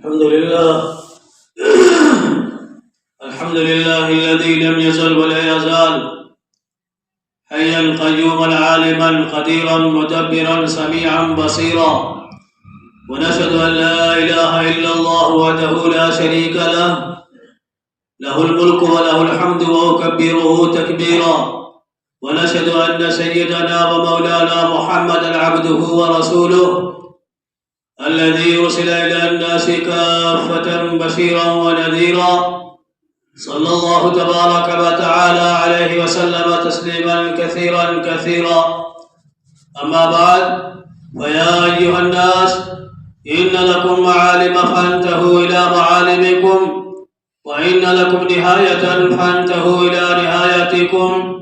الحمد لله الحمد لله الذي لم يزل ولا يزال حيا قيوما عالما قديرا مدبرا سميعا بصيرا، ونشهد أن لا إله إلا الله وحده لا شريك له، له الملك وله الحمد وأكبره تكبيرا، ونشهد أن سيدنا ومولانا محمدا عبده ورسوله الذي أرسل إلى الناس كافة بشيرا ونذيرا، صلى الله تبارك وتعالى عليه وسلم تسليما كثيرا. أما بعد، فيا أيها الناس، إن لكم معالم فانتهوا إلى معالمكم، وإن لكم نهاية فانتهوا إلى نهايتكم،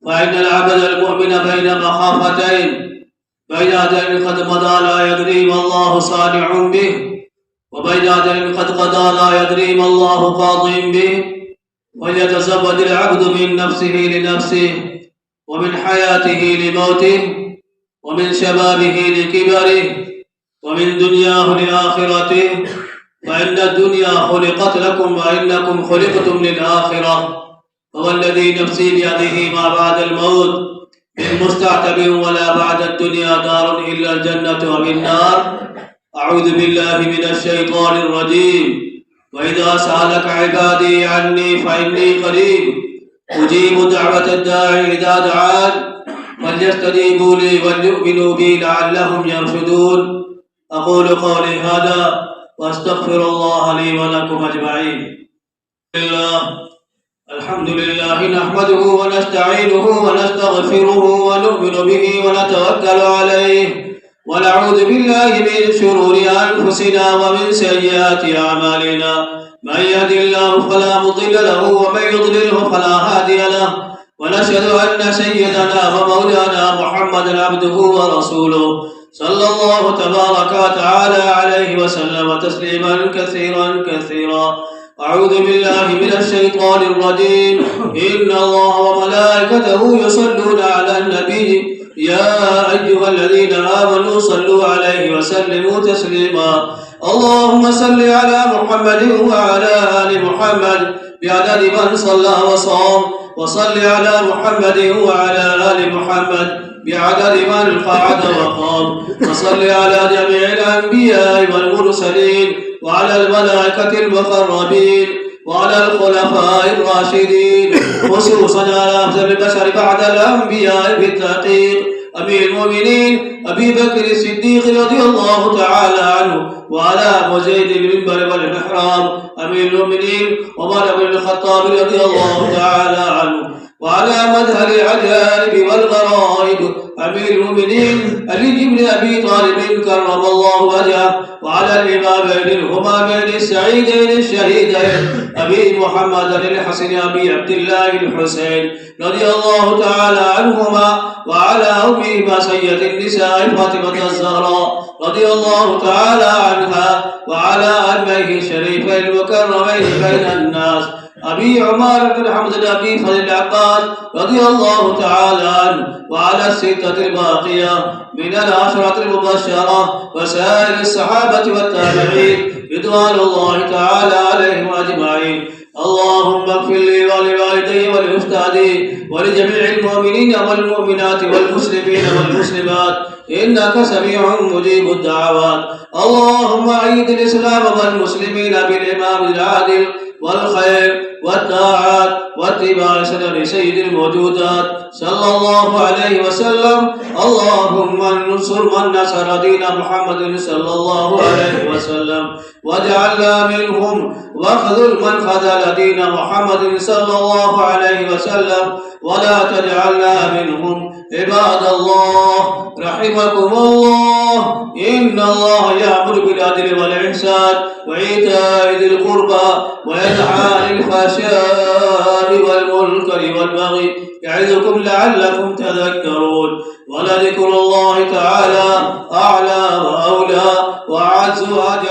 فإن العبد المؤمن بين مخافتين، بين أجل قد مضى لا يدري ما الله صانع به، وبين أجل قد قضى لا يدري ما الله قاض به، وليتزود العبد من نفسه لنفسه، ومن حياته لموته، ومن شبابه لكبره، ومن دنياه لآخرته، فإن الدنيا خلقت لكم وإنكم خلقتم للآخرة، فوالذي نفسي بيده ما بعد الموت من مستعتب ولا بعد الدنيا دار إلا الجنة وبالنار. أعوذ بالله من الشيطان الرجيم. وإذا سألك عبادي عني فإني قريب أجيب دعوة الداعي إذا دعان، فليستجيبوا لي وليؤمنوا بي لعلهم يرشدون. أقول قولي هذا وأستغفر الله لي ولكم أجمعين. الحمد لله نحمده ونستعينه ونستغفره ونؤمن به ونتوكل عليه، ونعوذ بالله من شرور أنفسنا ومن سيئات أعمالنا، من يهد الله فلا مضل له ومن يضلله فلا هادي له، ونشهد أن سيدنا ومولانا محمدا عبده ورسوله صلى الله تبارك وتعالى عليه وسلم تسليما كثيرا. أعوذ بالله من الشيطان الرجيم. إن الله وملائكته يصلون على النبي يا أيها الذين آمنوا صلوا عليه وسلموا تسليما. اللهم صل على محمد وعلى آل محمد بعدد من صلى وصام، وصل على محمد وعلى آل محمد بعدد من قعد وقام، وصل على جميع الأنبياء والمرسلين وعلى الملائكة المقربين وعلى الخلفاء الراشدين، خصوصا على أفضل البشر بعد الأنبياء بالتحقيق أمير المؤمنين أبي بكر الصديق رضي الله تعالى عنه، وعلى مزيد المنبر والمحراب أمير المؤمنين عمر بن الخطاب رضي الله تعالى عنه، وعلى مذهب العجائب والغرائب أمير المؤمنين علي بن أبي طالب كرم الله وجهه، وعلى الإمامين الهمامين السعيدين الشهيدين أبي محمد الحسن أبي عبد الله الحسين رضي الله تعالى عنهما، وعلى أمهما سيد النساء فاطمة الزهراء رضي الله تعالى عنها، وعلى أميه الشريفين المكرمين بين الناس أبي عمار بن حمد أبي فضل العباس رضي الله تعالى عنه، وعلى الستة الباقية من العشرة المبشرة وسائر الصحابة والتابعين رضوان الله تعالى عليهم أجمعين. اللهم اغفر لي ولوالدي ولأستاذي ولجميع المؤمنين والمؤمنات والمسلمين والمسلمات، إنك سميع مجيب الدعوات. اللهم أيد الإسلام والمسلمين بالإمام العادل والخير والطاعات واتباع سنن سيد الموجودات صلى الله عليه وسلم. اللهم انصر من نصر دين محمد صلى الله عليه وسلم، واجعلنا منهم، واخذل من خذل دين محمد صلى الله عليه وسلم، ولا تجعلنا منهم. عباد الله رحمكم الله، إن الله يأمر بالعدل والإحسان وإيتاء ذي القربى وينهى عن الفحشاء والمنكر والبغي، يعظكم لعلكم تذكرون. ولذكر الله تعالى أعلى وأولى وأعز وأجل